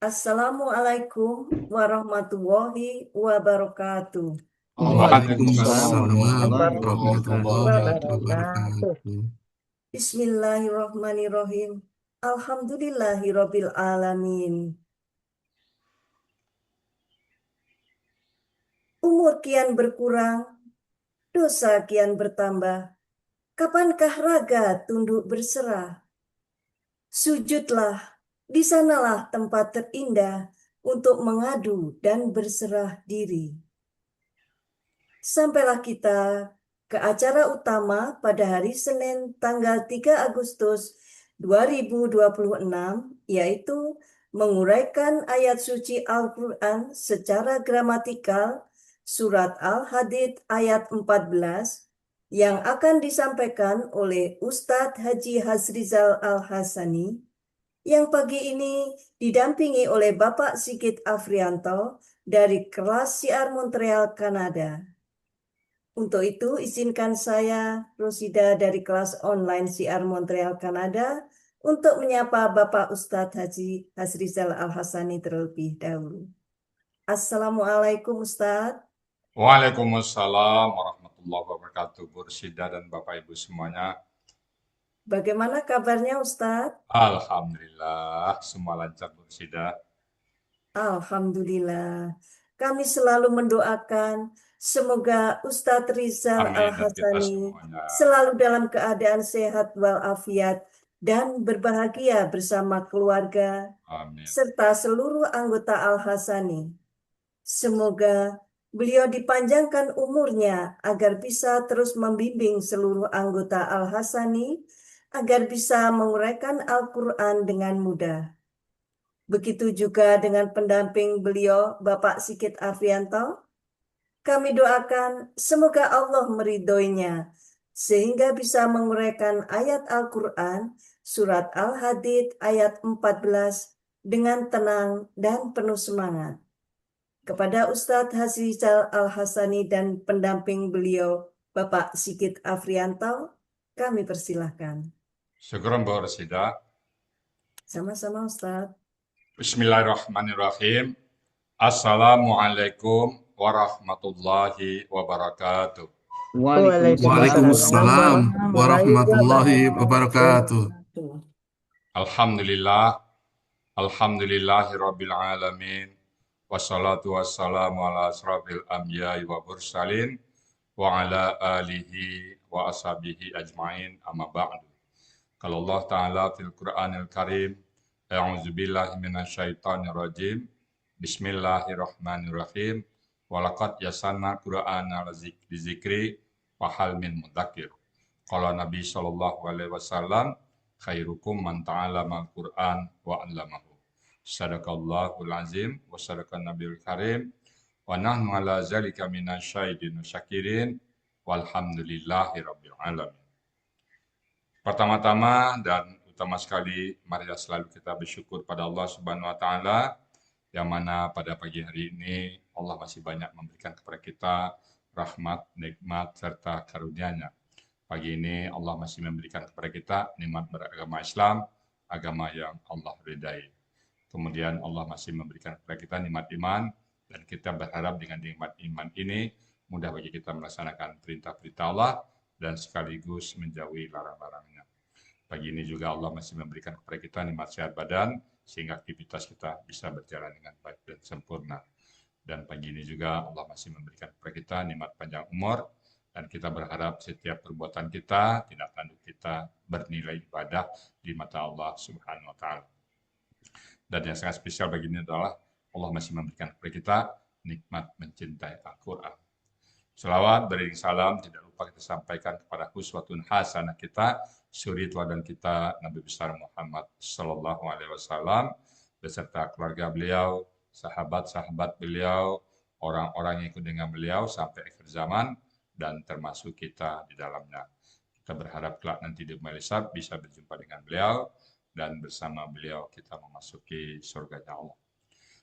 Assalamualaikum warahmatullahi wabarakatuh. Waalaikumsalam Waalaikumsalam warahmatullahi warahmatullahi Wabarakatuh. wabarakatuh. wabarakatuh. Bismillahirrahmanirrahim. Alhamdulillahirabbil alamin. Umur kian berkurang, dosa kian bertambah. Kapankah raga tunduk berserah? Sujudlah, di sanalah tempat terindah untuk mengadu dan berserah diri. Sampailah kita ke acara utama pada hari Senin tanggal 3 Agustus 2026, yaitu menguraikan ayat suci Al-Quran secara gramatikal surat Al-Hadid ayat 14 yang akan disampaikan oleh Ustadz Haji Hasrizal Al-Hasani yang pagi ini didampingi oleh Bapak Sigit Afrianto dari kelas Siar Montreal, Kanada. Untuk itu, izinkan saya, Rosida dari kelas online CR Montreal, Kanada, untuk menyapa Bapak Ustadz Haji Hasrizal Al-Hasani terlebih dahulu. Assalamualaikum Ustadz. Waalaikumsalam warahmatullahi wabarakatuh, Bu Rusida dan Bapak Ibu semuanya. Bagaimana kabarnya Ustadz? Alhamdulillah, semua lancar Bu Rusida. Alhamdulillah. Kami selalu mendoakan semoga Ustadz Rizal Amin, dan kita Al-Hasani semuanya. selalu dalam keadaan sehat walafiat dan berbahagia bersama keluarga Amin. serta seluruh anggota Al-Hasani. Semoga beliau dipanjangkan umurnya agar bisa terus membimbing seluruh anggota Al-Hasani agar bisa menguraikan Al-Quran dengan mudah. Begitu juga dengan pendamping beliau, Bapak Sigit Afrianto. Kami doakan semoga Allah meridhoinya sehingga bisa menguraikan ayat Al-Quran surat Al-Hadid ayat 14 dengan tenang dan penuh semangat. Kepada Ustadz Hasrizal Al-Hasani dan pendamping beliau, Bapak Sigit Afrianto, kami persilahkan. Syukuran Bu Rusida. Sama-sama Ustadz. Bismillahirrahmanirrahim. Assalamualaikum warahmatullahi wabarakatuh. Waalaikumsalam Waalaikumsalam warahmatullahi warahmatullahi wabarakatuh. wabarakatuh. Alhamdulillah, alhamdulillahi rabbil alamin. Wassalatu wassalamu ala asrafil anbiya'i wa mursalin wa ala alihi wa ashabihi ajma'in amma ba'du. Kalau Allah Ta'ala fil Qur'anil Karim, a'udzu billahi minasyaitonir rajim. Bismillahirrahmanirrahim. Walaqad yasanna Qur'ana lizikri wa hal min mudzakir. Kalau Nabi sallallahu alaihi wasallam, khairukum man ta'allama al-Qur'an wa 'allamahu. Sadaqallahul azim wa sadaqan nabiyul karim wa nahnu ala zalika minasyahidin syakirin walhamdulillahi rabbil alamin. Pertama-tama dan utama sekali, marilah selalu kita bersyukur pada Allah Subhanahu wa taala yang mana pada pagi hari ini Allah masih banyak memberikan kepada kita rahmat, nikmat serta karunia-Nya. Pagi ini Allah masih memberikan kepada kita nikmat beragama Islam, agama yang Allah ridai. Kemudian Allah masih memberikan kepada kita nikmat iman dan kita berharap dengan nikmat iman ini mudah bagi kita melaksanakan perintah-perintah Allah dan sekaligus menjauhi larang-larangnya. Pagi ini juga Allah masih memberikan kepada kita nikmat sehat badan sehingga aktivitas kita bisa berjalan dengan baik dan sempurna. Dan pagi ini juga Allah masih memberikan kepada kita nikmat panjang umur dan kita berharap setiap perbuatan kita, tindak tanduk kita bernilai ibadah di mata Allah Subhanahu wa taala. Dan yang sangat spesial bagi ini adalah Allah masih memberikan kepada kita nikmat mencintai Al-Quran. Salawat beriring salam tidak lupa kita sampaikan kepada uswatun hasanah kita, suri teladan kita Nabi besar Muhammad Sallallahu Alaihi Wasallam beserta keluarga beliau, sahabat-sahabat beliau, orang-orang yang ikut dengan beliau sampai akhir zaman dan termasuk kita di dalamnya. Kita berharap kelak nanti di Malaysia bisa berjumpa dengan beliau dan bersama beliau kita memasuki surganya Allah.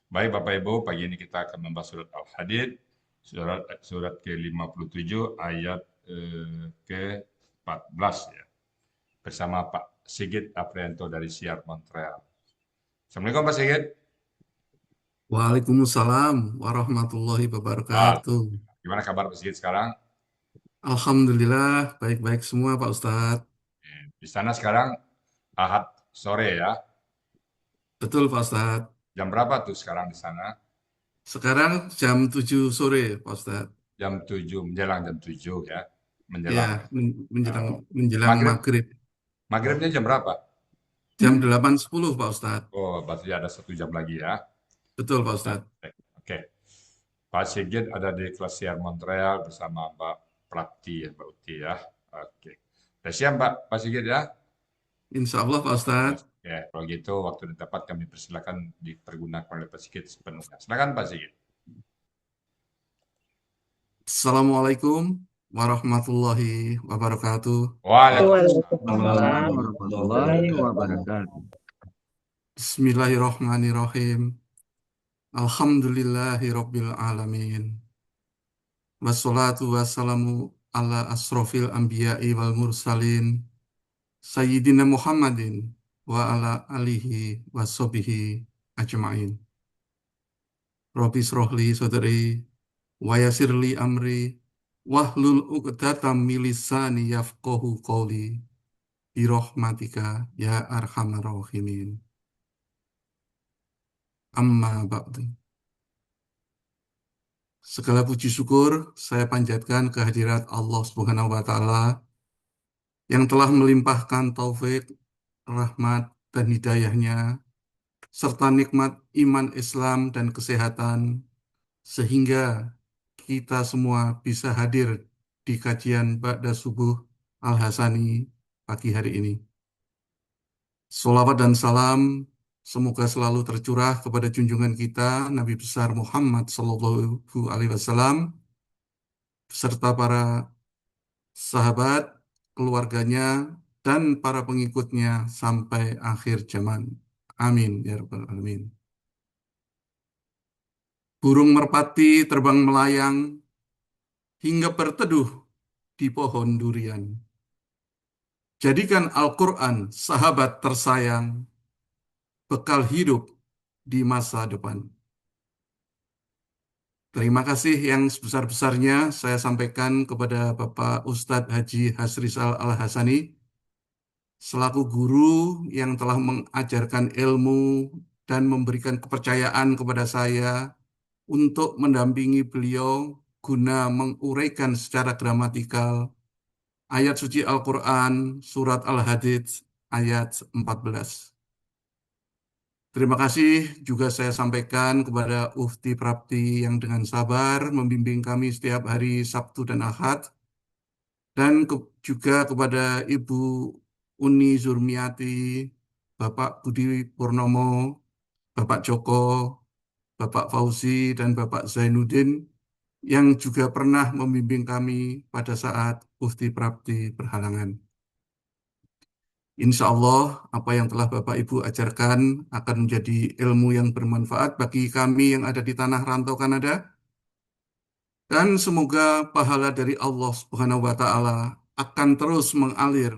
Baik Bapak Ibu, pagi ini kita akan membahas surat Al-Hadid, surat ke-57 ayat ke-14 ya. Bersama Pak Sigit Afrianto dari Siar Montreal. Assalamualaikum Pak Sigit. Waalaikumsalam warahmatullahi Ah, wabarakatuh. gimana kabar Pak Sigit sekarang? Alhamdulillah, baik-baik semua Pak Ustadz. Di sana sekarang Ahad sore ya. Betul Pak Ustadz. Jam berapa tuh sekarang di sana? Sekarang jam 7 sore Pak Ustadz. Jam 7 menjelang jam 7 ya. Ya, Menjelang. menjelang, Oh. menjelang Maghrib, maghrib. maghribnya jam berapa? Jam 8.10 Pak Ustadz. Oh, berarti ada 1 jam lagi ya. Betul Pak Nah, Ustadz. oke. Pak Sigit ada di kelas siar Montreal bersama Mbak Prati ya, Mbak Uti ya. Oke. Udah siap Pak Sigit ya? Insya Allah Pak Ustadz. Oke, kalau gitu waktu yang tepat kami persilakan dipergunakan oleh Pak Sigit sepenuhnya. Silakan Pak Sigit. Assalamualaikum warahmatullahi wabarakatuh. Waalaikumsalam Waalaikumsalam warahmatullahi warahmatullahi wabarakatuh. wabarakatuh. Bismillahirrahmanirrahim. Alhamdulillahi Rabbil Alamin. Wassalatu wassalamu ala asrofil anbiya'i wal mursalin. Sayyidina Muhammadin wa ala alihi wa sahbihi ajma'in. Rabbi srohli sodri wa yasirli amri wahlul uqdatam milisani yafqahu qawli birahmatika ya arhamar rahimin. Amma ba'du. Segala puji syukur saya panjatkan kehadirat Allah Subhanahu wa taala yang telah melimpahkan taufik, rahmat dan hidayahnya serta nikmat iman Islam dan kesehatan sehingga kita semua bisa hadir di kajian Ba'da Subuh Al-Hasani pagi hari ini. Salawat dan salam semoga selalu tercurah kepada junjungan kita Nabi besar Muhammad Sallallahu Alaihi Wasallam serta para sahabat, keluarganya, dan para pengikutnya sampai akhir zaman. Amin ya rabbal alamin. Burung merpati terbang melayang hingga berteduh di pohon durian. Jadikan Al-Quran sahabat tersayang, bekal hidup di masa depan. Terima kasih yang sebesar-besarnya saya sampaikan kepada Bapak Ustadz Haji Hasrizal Al-Hasani, selaku guru yang telah mengajarkan ilmu dan memberikan kepercayaan kepada saya untuk mendampingi beliau guna menguraikan secara gramatikal ayat suci Al-Quran, surat Al-Hadid, ayat 14. Terima kasih juga saya sampaikan kepada Ufti Prapti yang dengan sabar membimbing kami setiap hari Sabtu dan Ahad, dan juga kepada Ibu Uni Zurmiati, Bapak Budi Purnomo, Bapak Joko, Bapak Fauzi, dan Bapak Zainuddin yang juga pernah membimbing kami pada saat Ufti Prapti berhalangan. Insya Allah, apa yang telah Bapak Ibu ajarkan akan menjadi ilmu yang bermanfaat bagi kami yang ada di tanah rantau Kanada. Dan semoga pahala dari Allah Subhanahu wa Ta'ala akan terus mengalir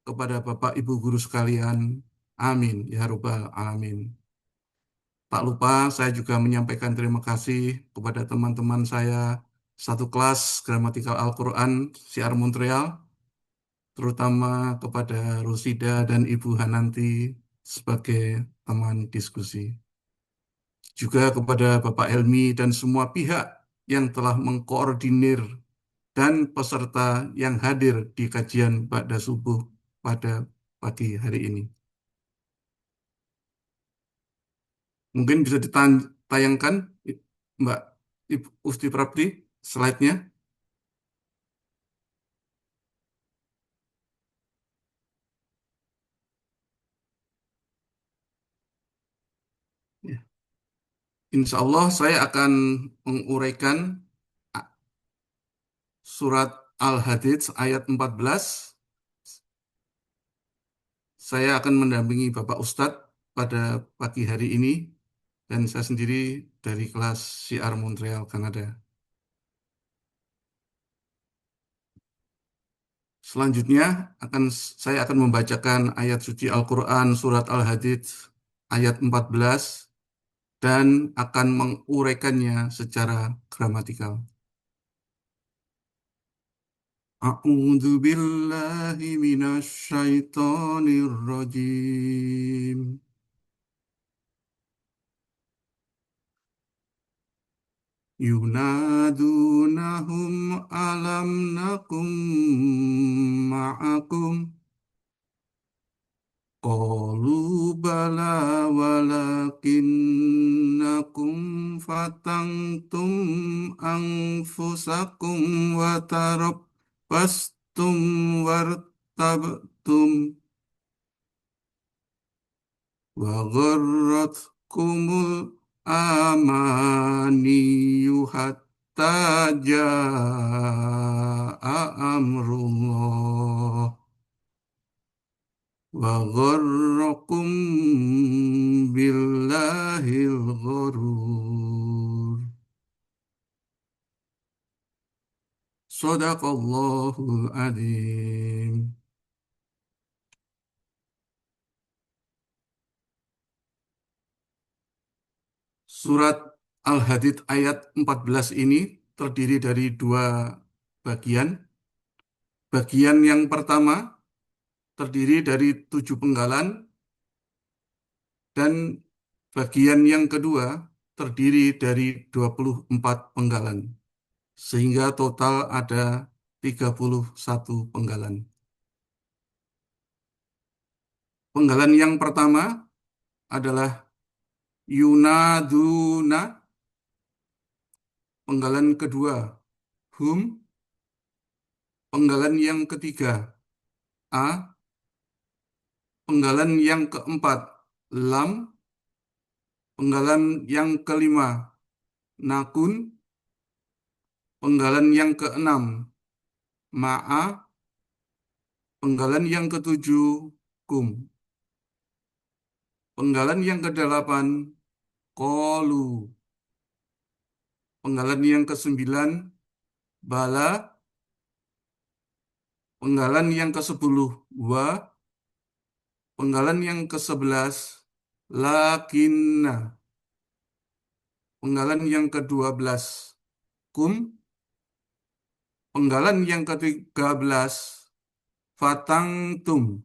kepada Bapak Ibu guru sekalian. Amin. Ya Rabbal Alamin. Tak lupa saya juga menyampaikan terima kasih kepada teman-teman saya satu kelas Gramatikal Al-Quran Siar Montreal, terutama kepada Rosida dan Ibu Hananti sebagai teman diskusi. Juga kepada Bapak Helmi dan semua pihak yang telah mengkoordinir dan peserta yang hadir di kajian Ba'da Subuh pada pagi hari ini. Mungkin bisa ditayangkan, Mbak Ibu Ufti Prapti, slide-nya. Ya. Insya Allah saya akan menguraikan surat Al-Hadid ayat 14. Saya akan mendampingi Bapak Ustadz pada pagi hari ini, dan saya sendiri dari kelas CR Montreal, Kanada. Selanjutnya saya akan membacakan ayat suci Al-Quran surat Al-Hadid ayat 14 dan akan menguraikannya secara gramatikal. A'udzu billahi minasy syaithanir rajim. Yunadunahum alam nakum ma'akum. Qalu bala walakinnakum fatangtum anfusakum wa tarabbastum wartabtum wa gharratkumul amaniyu hatta jaa amrullah wa gharrakum billahil gharur. Sadaqallahul adzim. Surat Al-Hadid ayat 14 ini terdiri dari dua bagian. Bagian yang pertama terdiri dari 7 penggalan dan bagian yang kedua terdiri dari 24 penggalan. Sehingga total ada 31 penggalan. Penggalan yang pertama adalah Yunaduna. Penggalan kedua Hum. Penggalan yang ketiga A. Penggalan yang keempat Lam. Penggalan yang kelima Nakun. Penggalan yang keenam Ma'a. Penggalan yang ketujuh Kum. Penggalan yang kedelapan Qalu. Penggalan yang kesembilan Bala. Penggalan yang ke-10 Wa. Penggalan yang ke-11 Lakinna. Penggalan yang ke-12 Kum. Penggalan yang ke-13 Fatangtum.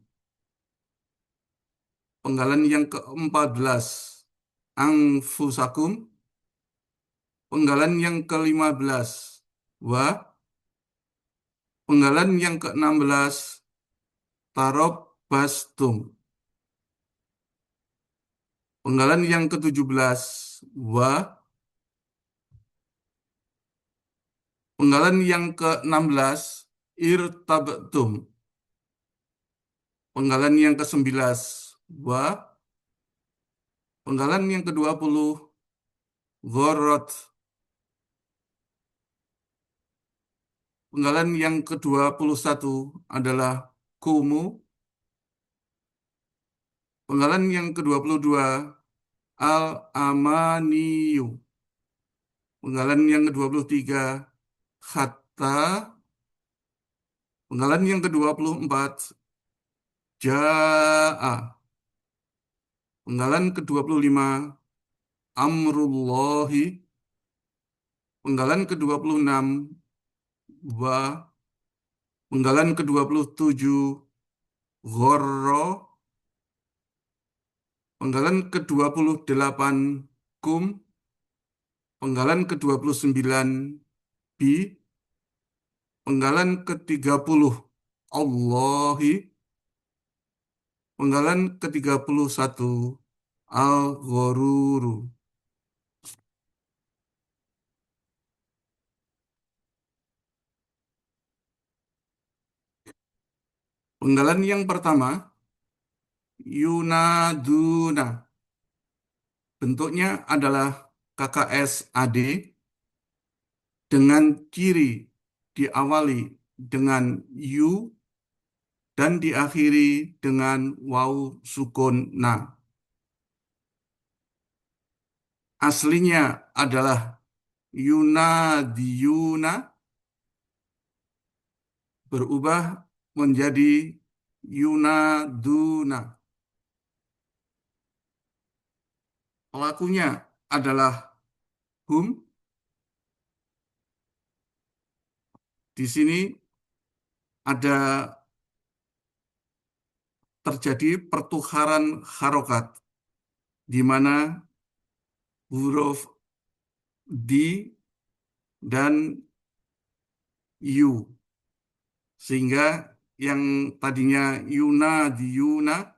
Penggalan yang ke-14 Anfusakum. Penggalan yang ke-15 Wa. Penggalan yang ke-16 Tarobbastum. Penggalan yang ke-17 Wa. Penggalan yang ke-16 Irtabtum. Penggalan yang ke-11 Wa. Penggalan yang ke-20 Gharrat. Penggalan yang ke-21 adalah Kumu. Penggalan yang ke-22 Al-Amaniyu. Penggalan yang ke-23 Hatta. Penggalan yang ke-24 Ja'a. Penggalan ke-25 Amrullahi. Penggalan ke-26 Wa. Penggalan ke-27 Gharra. Penggalan ke-28 Kum. Penggalan ke-29 Bi. Penggalan ke-30 Allahi. Penggalan ke-31 Al-Gharuru. Penggalan yang pertama Yunaduna. Bentuknya adalah KKS AD dengan ciri diawali dengan yu dan diakhiri dengan waw sukun na. Aslinya adalah Yunadiyuna, berubah menjadi Yunaduna. Pelakunya adalah hum. Di sini ada terjadi pertukaran harokat, di mana huruf di dan yu, sehingga yang tadinya yuna di yuna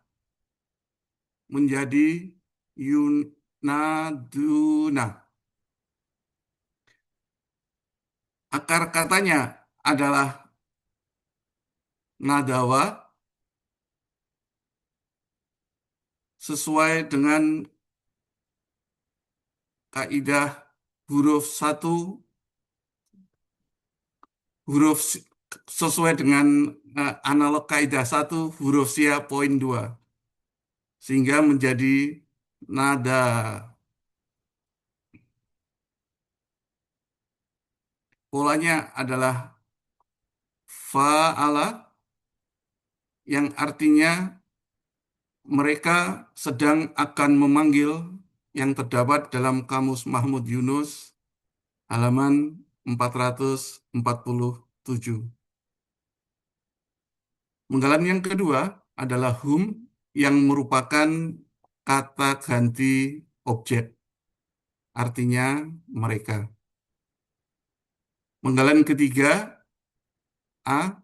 menjadi yunaduna. Akar katanya adalah nadawa, sesuai dengan kaidah huruf satu, huruf sesuai dengan analog kaidah satu huruf sia poin 2, sehingga menjadi nada. Polanya adalah fa'ala, yang artinya mereka sedang akan memanggil, yang terdapat dalam Kamus Mahmud Yunus halaman 447. Penggalan yang kedua adalah hum, yang merupakan kata ganti objek, artinya mereka. Penggalan ketiga a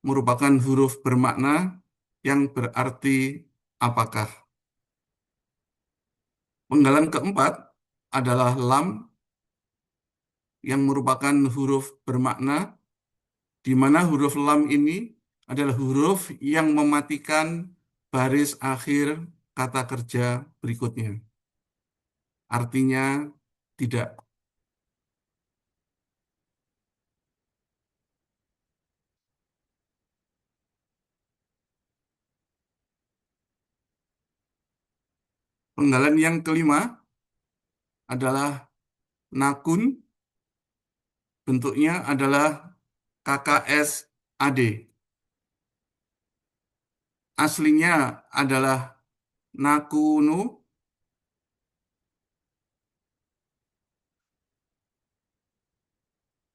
merupakan huruf bermakna yang berarti apakah. Penggalan keempat adalah lam, yang merupakan huruf bermakna, di mana huruf lam ini adalah huruf yang mematikan baris akhir kata kerja berikutnya. Artinya tidak. Penggalan yang kelima adalah nakun, bentuknya adalah KKS AD. Aslinya adalah nakunu,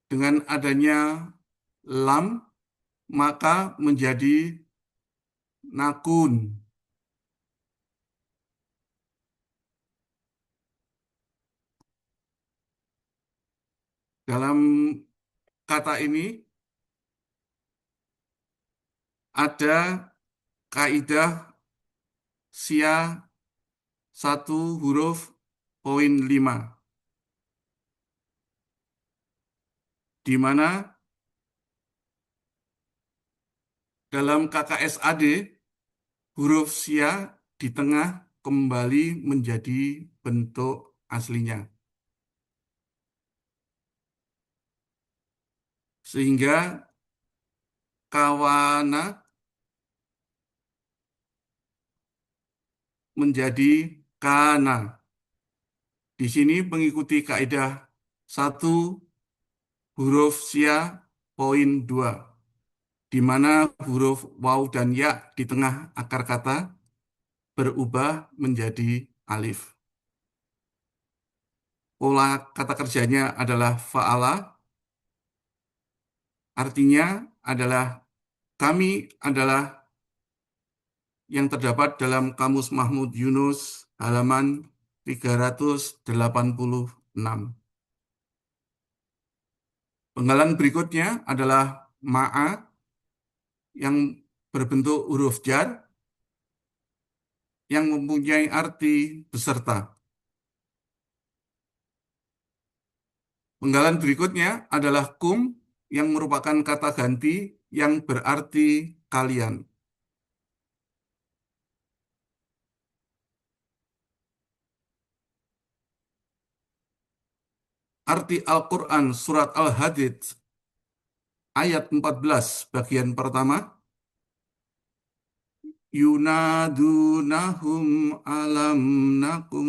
dengan adanya lam maka menjadi nakun. Dalam kata ini ada kaidah sia satu huruf poin 5, di mana dalam KKSAD huruf sia di tengah kembali menjadi bentuk aslinya. Sehingga kawana menjadi kana. Di sini mengikuti kaidah satu huruf sia poin 2, di mana huruf waw dan ya di tengah akar kata berubah menjadi alif. Pola kata kerjanya adalah fa'ala, artinya adalah kami adalah, yang terdapat dalam Kamus Mahmud Yunus halaman 386. Penggalan berikutnya adalah ma'a, yang berbentuk huruf jar, yang mempunyai arti beserta. Penggalan berikutnya adalah kum, yang merupakan kata ganti yang berarti kalian. Arti Al-Quran Surat Al-Hadid ayat 14 bagian pertama, yunadunahum alam nakum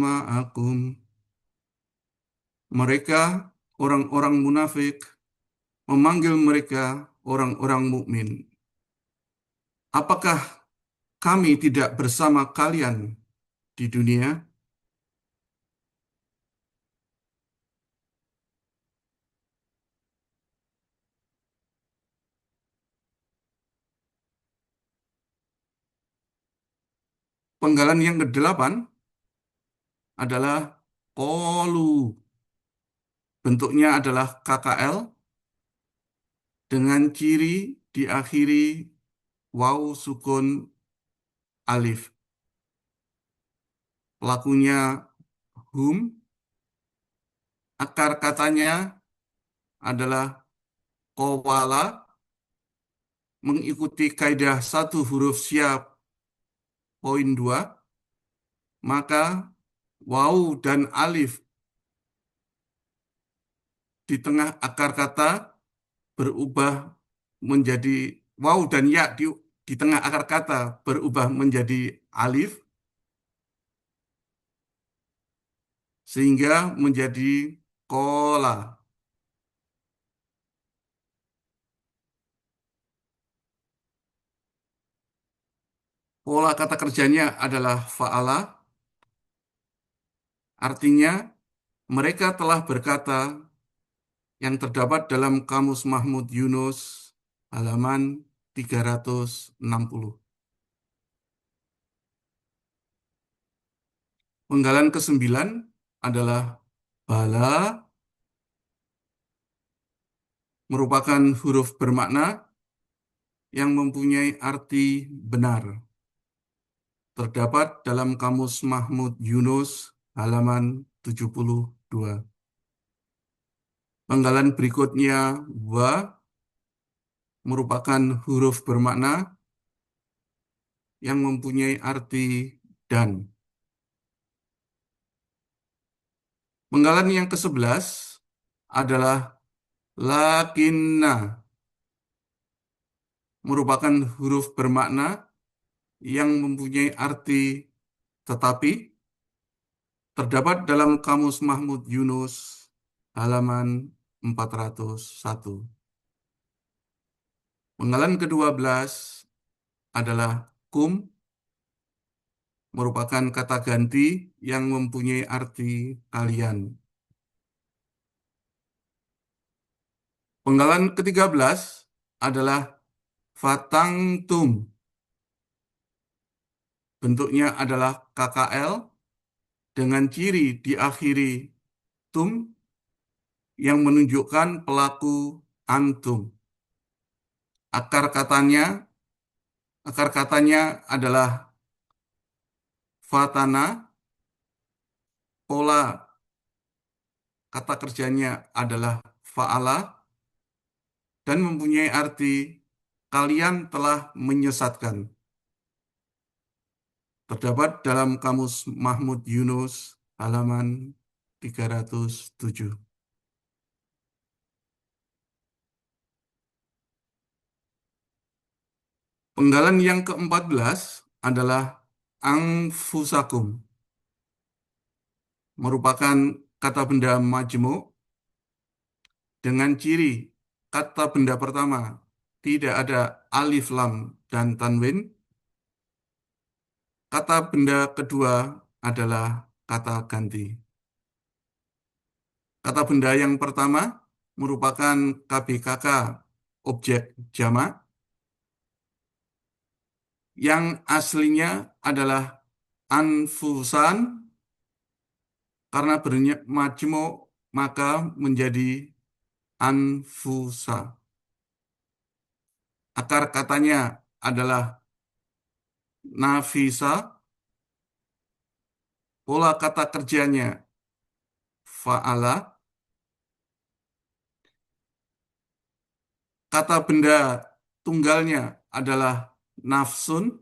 ma'akum. Mereka, orang-orang munafik, memanggil mereka orang-orang mukmin. Apakah kami tidak bersama kalian di dunia? Penggalan yang kedelapan adalah kolu. Bentuknya adalah KKL dengan ciri diakhiri waw sukun alif. Pelakunya hum, akar katanya adalah kowala, mengikuti kaidah satu huruf siap poin 2, maka waw dan alif di tengah akar kata berubah menjadi waw dan ya di tengah akar kata berubah menjadi alif sehingga menjadi kola. Pola kata kerjanya adalah fa'ala, artinya mereka telah berkata, yang terdapat dalam Kamus Mahmud Yunus halaman 360. Penggalan ke-9 adalah bala, merupakan huruf bermakna yang mempunyai arti benar. Terdapat dalam Kamus Mahmud Yunus halaman 72. Penggalan berikutnya wa, merupakan huruf bermakna yang mempunyai arti dan. Penggalan yang ke-11 adalah lakinna, merupakan huruf bermakna yang mempunyai arti tetapi, terdapat dalam Kamus Mahmud Yunus halaman 401. Penggalan ke-12 adalah kum, merupakan kata ganti yang mempunyai arti kalian. Penggalan ke-13 adalah fatangtum. Bentuknya adalah KKL dengan ciri diakhiri tum yang menunjukkan pelaku antum. Akar katanya adalah fatana, pola kata kerjanya adalah fa'ala, dan mempunyai arti kalian telah menyesatkan. Terdapat dalam Kamus Mahmud Yunus halaman 307. Penggalan yang ke-14 adalah angfusakum, merupakan kata benda majmuk dengan ciri kata benda pertama tidak ada alif lam dan tanwin. Kata benda kedua adalah kata ganti. Kata benda yang pertama merupakan KBKK objek jamak yang aslinya adalah anfusan, karena bermajmuk maka menjadi anfusa. Akar katanya adalah nafisa, pola kata kerjanya fa'ala, kata benda tunggalnya adalah nafsun,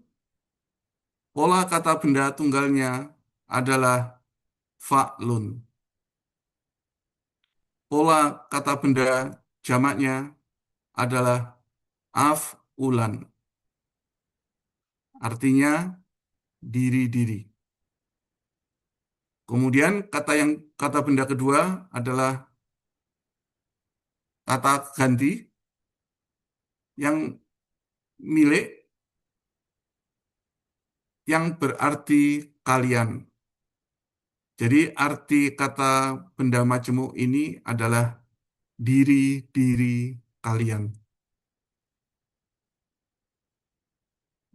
pola kata benda tunggalnya adalah fa'lun. Pola kata benda jamaknya adalah af'ulan. Artinya diri-diri. Kemudian kata benda kedua adalah kata ganti yang milik yang berarti kalian. Jadi arti kata benda majmuk ini adalah diri-diri kalian.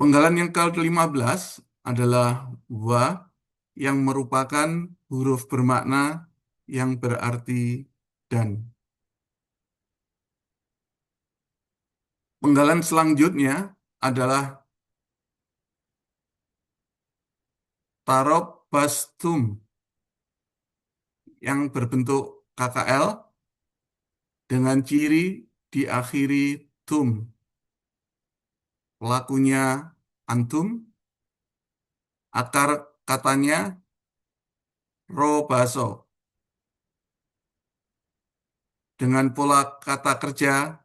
Penggalan yang ke-15 adalah wa yang merupakan huruf bermakna yang berarti dan. Penggalan selanjutnya adalah tarob bastum yang berbentuk KKL dengan ciri diakhiri tum. Pelakunya antum, akar katanya robaso. Dengan pola kata kerja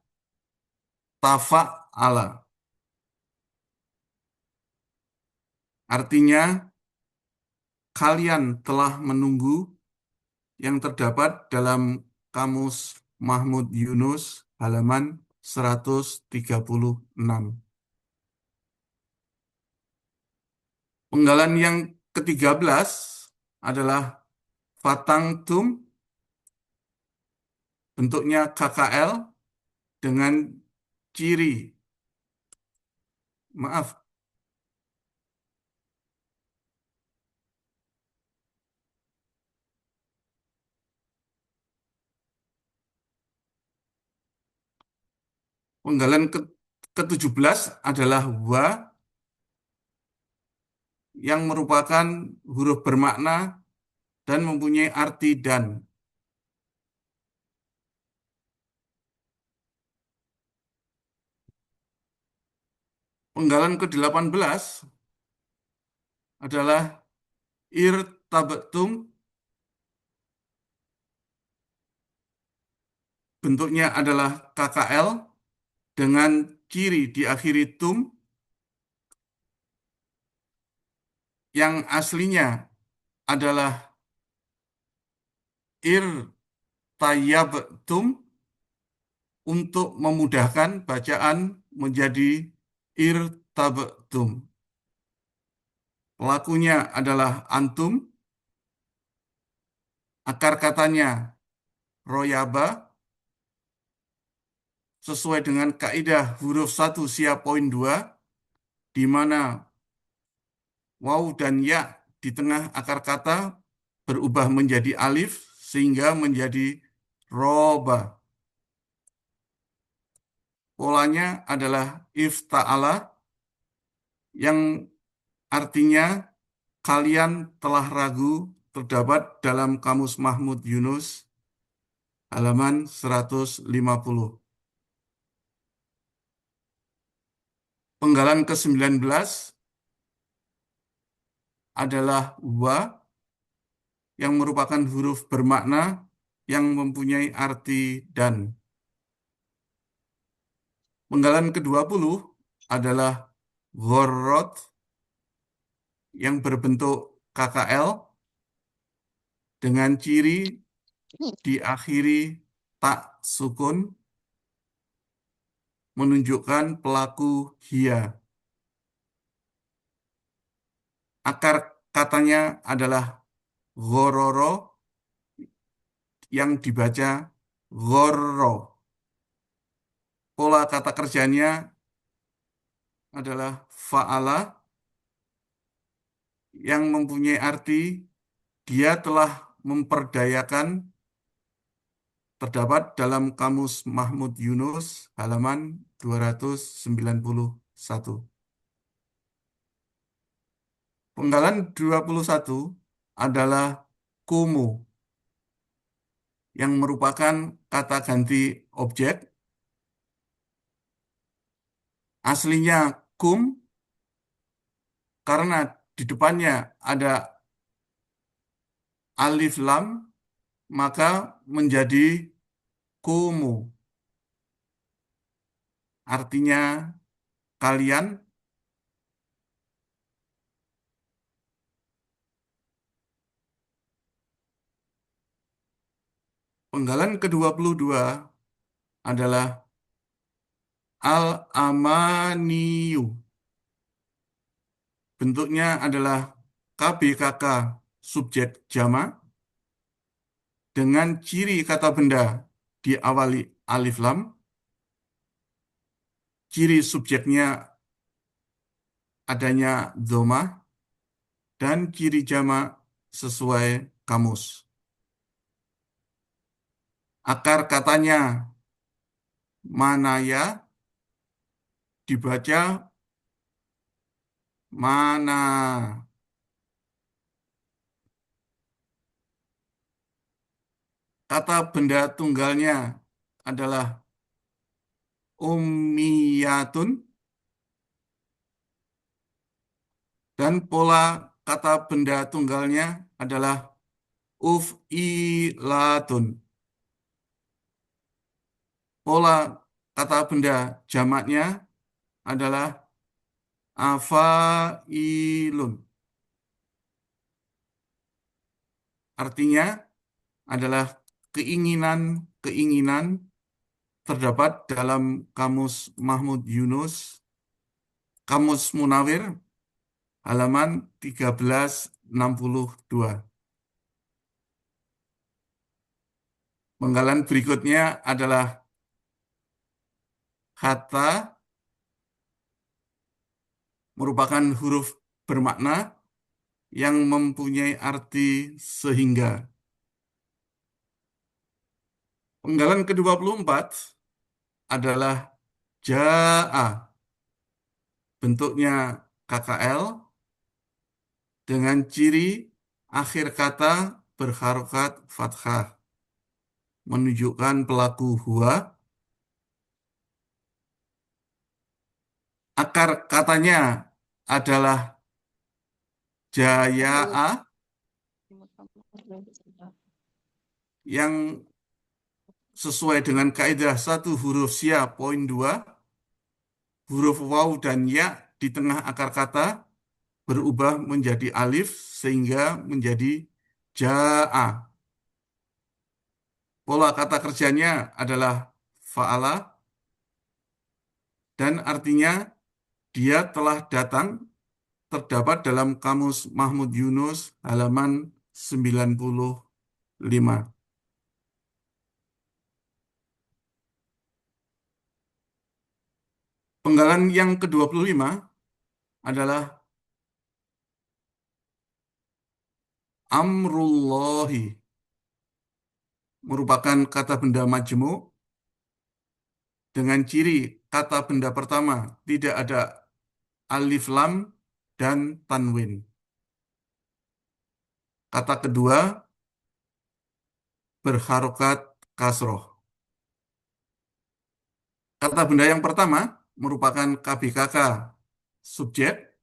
tafa'ala. Artinya kalian telah menunggu, yang terdapat dalam Kamus Mahmud Yunus halaman 136. Penggalan yang ke-13 adalah Fatang Tum, bentuknya KKL dengan ciri, maaf, penggalan ke-17 adalah wa yang merupakan huruf bermakna dan mempunyai arti dan. Penggalan ke-18 adalah irtabtum, bentuknya adalah KKL dengan ciri diakhiri tum yang aslinya adalah irtayabtum, untuk memudahkan bacaan menjadi irtabtum. Pelakunya adalah antum, akar katanya royaba, sesuai dengan kaidah huruf 1 siap poin 2, di mana waw dan ya di tengah akar kata berubah menjadi alif sehingga menjadi roba. Polanya adalah ifta'ala yang artinya kalian telah ragu, terdapat dalam Kamus Mahmud Yunus halaman 150. Penggalan ke-19 adalah wa yang merupakan huruf bermakna yang mempunyai arti dan. Penggalan ke-20 adalah ghorrot yang berbentuk KKL dengan ciri diakhiri tak sukun, menunjukkan pelaku hia. Akar katanya adalah ghororo yang dibaca ghorro. Pola kata kerjanya adalah fa'ala yang mempunyai arti dia telah memperdayakan, terdapat dalam Kamus Mahmud Yunus halaman 291. Penggalan 21 adalah kumu yang merupakan kata ganti objek. Aslinya kum karena di depannya ada alif lam, maka menjadi kumu. Artinya kalian. Penggalan ke-22 adalah al-amaniyu. Bentuknya adalah KBKK subjek jama dengan ciri kata benda diawali alif lam. Ciri subjeknya adanya dhamma dan ciri jamak sesuai kamus. Akar katanya manaya dibaca mana. Kata benda tunggalnya adalah ummiyatun dan pola kata benda tunggalnya adalah uf'ilatun. Pola kata benda jamaknya adalah afailun. Artinya adalah keinginan-keinginan terdapat dalam Kamus Mahmud Yunus, Kamus Munawir, halaman 1362. Penggalan berikutnya adalah kata merupakan huruf bermakna yang mempunyai arti sehingga. Penggalan ke-24 adalah ja'a. Bentuknya KKL dengan ciri akhir kata berharokat fathah, menunjukkan pelaku huwa. Akar katanya adalah jaya'a yang sesuai dengan kaidah satu huruf sya poin 2, huruf waw dan ya di tengah akar kata berubah menjadi alif sehingga menjadi ja'a. Pola kata kerjanya adalah fa'ala dan artinya dia telah datang, terdapat dalam Kamus Mahmud Yunus halaman 95. Penggalan yang ke-25 adalah amrullahi, merupakan kata benda majmu dengan ciri kata benda pertama tidak ada alif lam dan tanwin. Kata kedua berharokat kasroh. Kata benda yang pertama merupakan KBKK subjek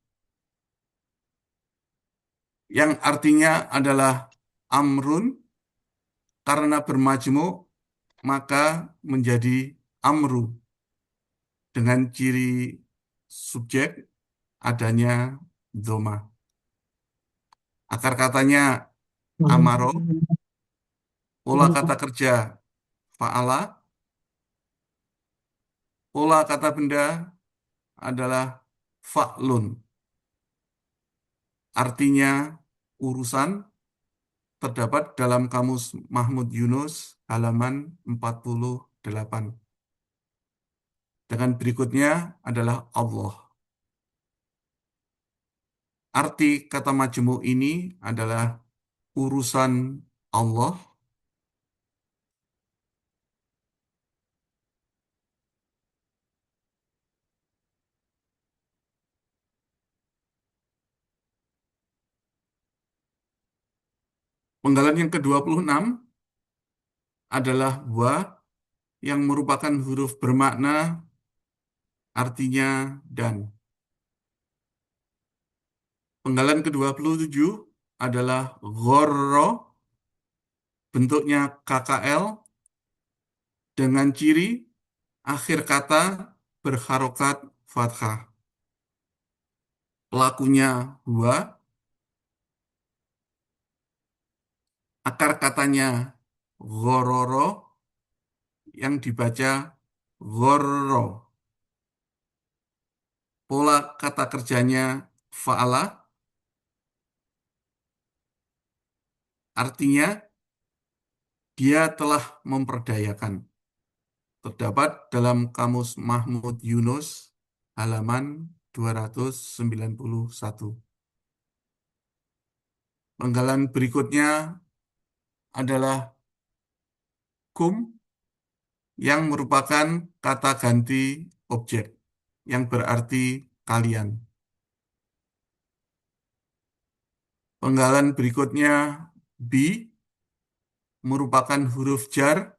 yang artinya adalah amrun. Karena bermajmu maka menjadi amru dengan ciri subjek adanya doma. Akar katanya amaro, pola kata kerja fa'ala, pola kata benda adalah fa'lun. Artinya urusan, terdapat dalam Kamus Mahmud Yunus halaman 48. Dengan berikutnya adalah Allah. Arti kata majmu ini adalah urusan Allah. Penggalan yang ke-26 adalah wa yang merupakan huruf bermakna artinya dan. Penggalan ke-27 adalah gharra, bentuknya KKL dengan ciri akhir kata berharokat fathah. Pelakunya huwa, akar katanya gharara yang dibaca gharra. Pola kata kerjanya fa'ala, artinya dia telah memperdayakan. Terdapat dalam Kamus Mahmud Yunus halaman 291. Penggalan berikutnya adalah kum yang merupakan kata ganti objek yang berarti kalian. Penggalan berikutnya bi merupakan huruf jar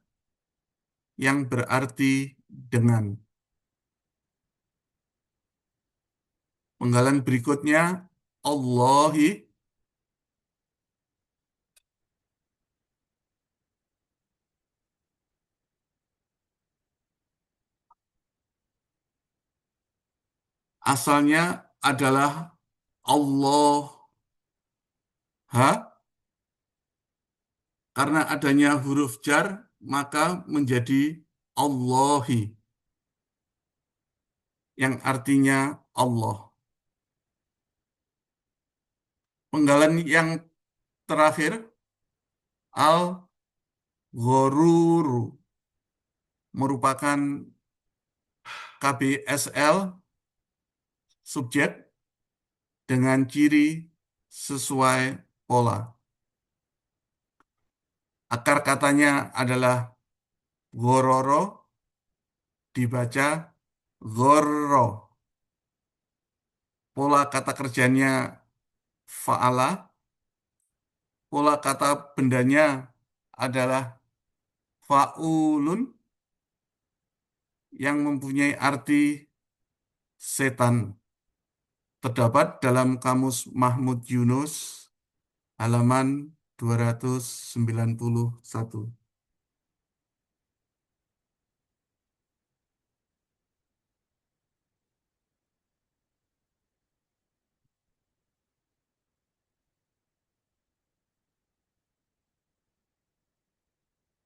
yang berarti dengan. Penggalan berikutnya Allahi asalnya adalah Allah. Karena adanya huruf jar, maka menjadi Allahi, yang artinya Allah. Penggalan yang terakhir, al-ghoruru, merupakan KBSL, subjek, dengan ciri sesuai pola. Akar katanya adalah gororo, dibaca gorro. Pola kata kerjanya fa'ala. Pola kata bendanya adalah fa'ulun yang mempunyai arti setan. Terdapat dalam Kamus Mahmud Yunus halaman 291.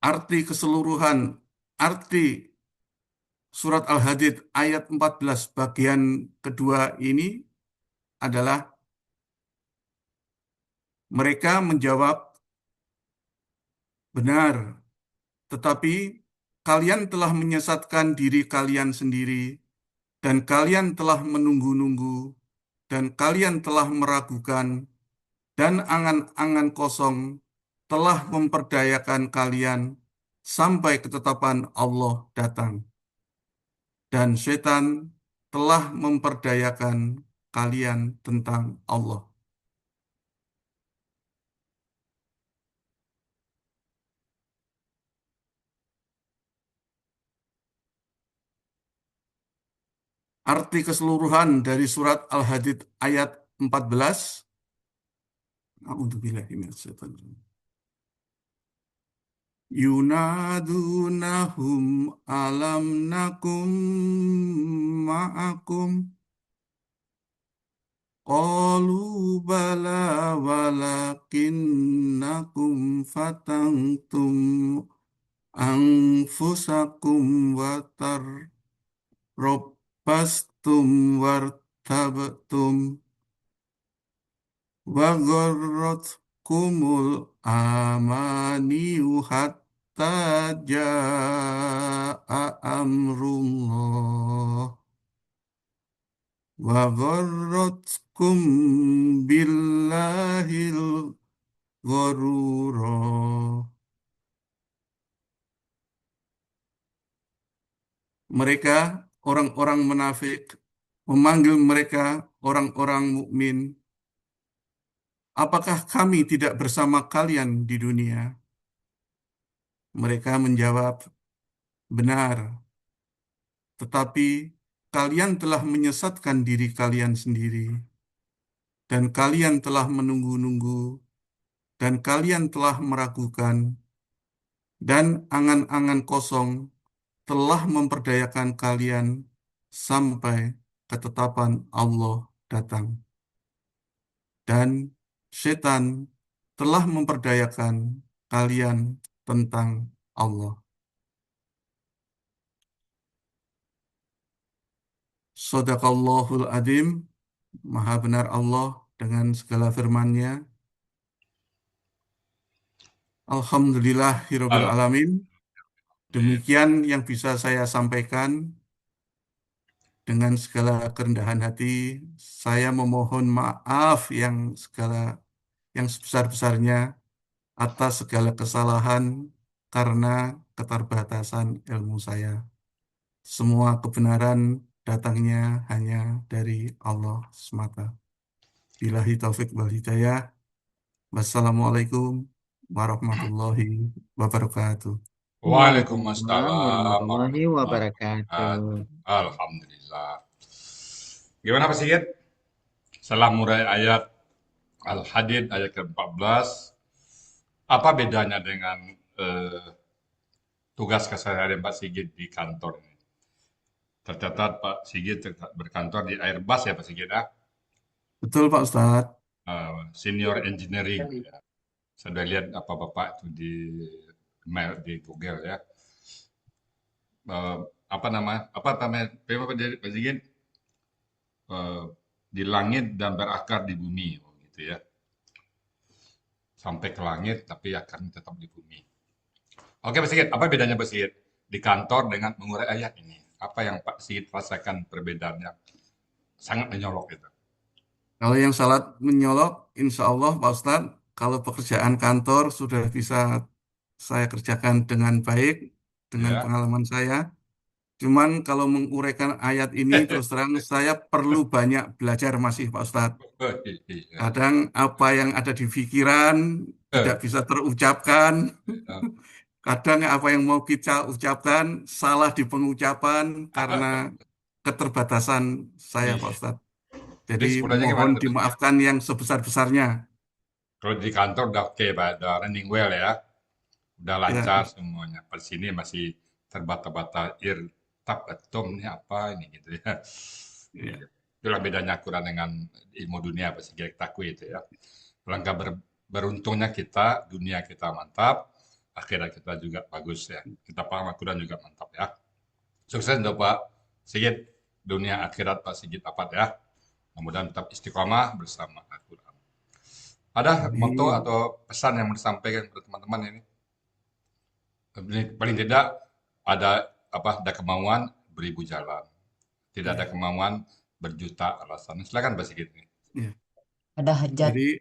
Arti keseluruhan, arti surat Al-Hadid ayat 14 bagian kedua ini adalah mereka menjawab benar, tetapi kalian telah menyesatkan diri kalian sendiri dan kalian telah menunggu-nunggu dan kalian telah meragukan dan angan-angan kosong telah memperdayakan kalian sampai ketetapan Allah datang. Dan setan telah memperdayakan kalian tentang Allah. Arti keseluruhan dari surat Al-Hadid ayat 14. A'udzubillahi minasyaitonir rajim. Yunadunahum alam nakum ma'akum qalu bala walakinnakum fatantum anfusakum robbastum wartabtum wa gharratkumul amaniyu hatta jaa amrullah wa gharratkum billahil gharura. Mereka, orang-orang munafik, memanggil mereka orang-orang mukmin. Apakah kami tidak bersama kalian di dunia? Mereka menjawab, benar. Tetapi kalian telah menyesatkan diri kalian sendiri. Dan kalian telah menunggu-nunggu. Dan kalian telah meragukan. Dan angan-angan kosong telah memperdayakan kalian sampai ketetapan Allah datang. Dan setan telah memperdayakan kalian tentang Allah. Shadaqallahul adzim, maha benar Allah dengan segala firman-Nya. Alhamdulillahirabbil alamin. Demikian yang bisa saya sampaikan. Dengan segala kerendahan hati, saya memohon maaf yang sebesar-besarnya atas segala kesalahan karena keterbatasan ilmu saya. Semua kebenaran datangnya hanya dari Allah semata. Billahi taufik wal hidayah. Wassalamualaikum warahmatullahi wabarakatuh. Waalaikumsalam Waalaikumsalam warahmatullahi warahmatullahi wabarakatuh. wabarakatuh. Alhamdulillah. Gimana Pak Sigit? Setelah mulai ayat Al-Hadid ayat ke-14, apa bedanya dengan tugas keseharian Pak Sigit di kantor ini? Tercatat Pak Sigit berkantor di Airbus ya Pak Sigit ya? Betul Pak Ustadz. Senior Engineering. Ya. Saya sudah lihat apa Bapak itu di Google ya. Apa namanya Pak Sigit? Di langit dan berakar di bumi, gitu ya. Sampai ke langit tapi akarnya tetap di bumi. Oke Pak Sigit, apa bedanya Pak Sigit di kantor dengan mengurai ayat ini? Apa yang Pak Sigit rasakan perbedaannya? Sangat menyolok itu. Kalau yang salat menyolok, insya Allah Pak Ustadz, kalau pekerjaan kantor sudah bisa saya kerjakan dengan baik, dengan Ya. pengalaman saya. Cuman kalau menguraikan ayat ini, terus terang saya perlu banyak belajar masih Pak Ustadz. Iya. Kadang apa yang ada di pikiran tidak bisa terucapkan. Kadang apa yang mau kita ucapkan salah di pengucapan karena keterbatasan saya Pak Iya. Ustadz. Jadi Jadi sebenarnya mohon gimana tuh Pak Sigit? dimaafkan yang sebesar-besarnya. Kalau di kantor udah oke Pak, udah running well ya. Udah Ya, lancar semuanya. Pas sini masih terbata-bata tab atom ini apa ini gitu ya. ya, Iya. Itulah bedanya Quran dengan ilmu dunia pasti kita akui itu ya. Langkah beruntungnya kita, dunia kita mantap, akhirat kita juga bagus ya. Kita paham Al-Quran juga mantap ya. Sukses untuk Pak Sigit, dunia akhirat Pak Sigit dapat ya. Mudah-mudahan tetap istiqomah bersama Al-Quran. Ada moto amin. atau pesan yang mau disampaikan kepada teman-teman ini? Paling tidak ada kemauan beribu jalan. Tidak ada Ya, kemauan berjuta alasan. Silakan Pak Sigit. ya. Ada hajat. Jadi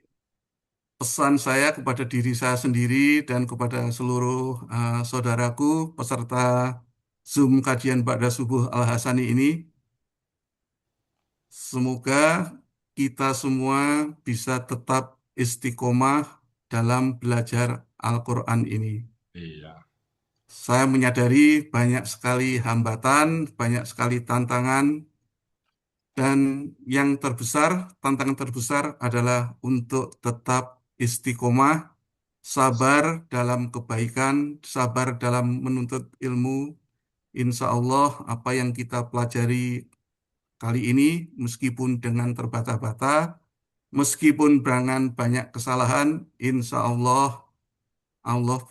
pesan saya kepada diri saya sendiri dan kepada seluruh saudaraku peserta Zoom kajian Ba'da Subuh Al-Hasani ini, semoga kita semua bisa tetap istiqomah dalam belajar Al-Quran ini. Iya, Saya menyadari banyak sekali hambatan, banyak sekali tantangan, dan yang terbesar, tantangan terbesar adalah untuk tetap istiqomah, sabar dalam kebaikan, sabar dalam menuntut ilmu. Insya Allah, apa yang kita pelajari kali ini, meskipun dengan terbata-bata, meskipun dengan banyak kesalahan, insya Allah, Allah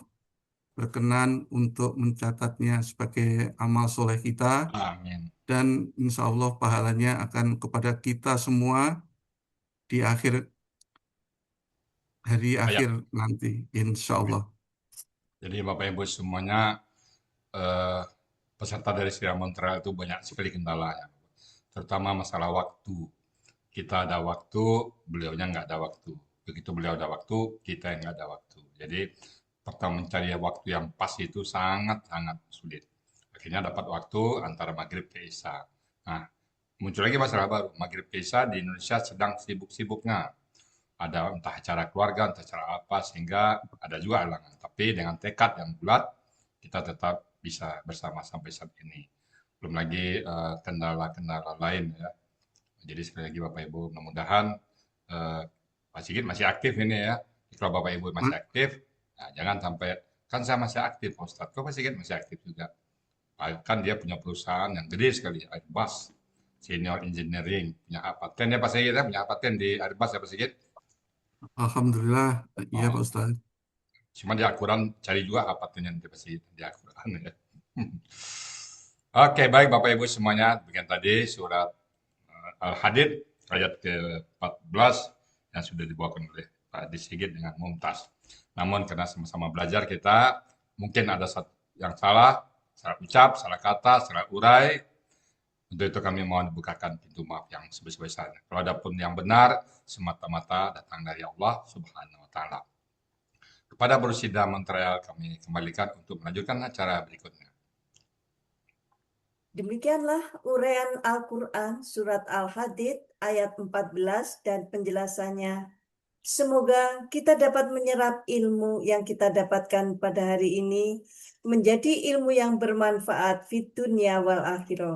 berkenan untuk mencatatnya sebagai amal soleh kita, amin. dan insya Allah pahalanya akan kepada kita semua di akhir hari Ayat. akhir nanti, insya Amin. Allah. Jadi Bapak Ibu semuanya eh, peserta dari Sri Montreal itu banyak sekali kendalanya, terutama masalah waktu. Kita ada waktu, beliaunya nggak ada waktu. Begitu beliau ada waktu, kita yang nggak ada waktu. Jadi pertama mencari waktu yang pas itu sangat-sangat sulit. Akhirnya dapat waktu antara maghrib ke isya. Nah, muncul lagi masalah baru. Maghrib ke isya di Indonesia sedang sibuk-sibuknya. Ada entah acara keluarga, entah acara apa, sehingga ada juga halangan. Tapi dengan tekad yang bulat, kita tetap bisa bersama sampai saat ini. Belum lagi kendala-kendala lain ya. Jadi sekali lagi Bapak Ibu, mudah-mudahan eh, Pak Sigit masih aktif ini ya. Kalau Bapak Ibu masih Ma- aktif, nah jangan sampai kan saya masih aktif Pak Ustadz. Kok Pak Sigit masih aktif juga? Kan dia punya perusahaan yang gede sekali, Airbus, Senior Engineering, punya hak paten ya Pak Sigit ya, punya hak paten di Airbus ya Pak Sigit. Alhamdulillah, iya Oh, Pak Ustadz. cuma di Al-Quran cari juga hak patennya di Pak Sigit di Al-Quran ya. Oke, baik Bapak Ibu semuanya, demikian tadi surat Al-Hadid ayat ke-14 yang sudah dibawakan oleh Pak Adi Sigit dengan Mumtaz. Namun karena sama-sama belajar kita mungkin ada satu yang salah ucap, salah kata, salah urai. Untuk itu kami mohon bukakan pintu maaf yang sebesar-besarnya. Kalau ada pun yang benar, semata-mata datang dari Allah Subhanahu wa Ta'ala. Kepada Brosida Montreal kami kembalikan untuk melanjutkan acara berikutnya. Demikianlah uraian Al-Quran Surat Al-Hadid ayat 14 dan penjelasannya. Semoga kita dapat menyerap ilmu yang kita dapatkan pada hari ini menjadi ilmu yang bermanfaat fid dunya wal akhirah.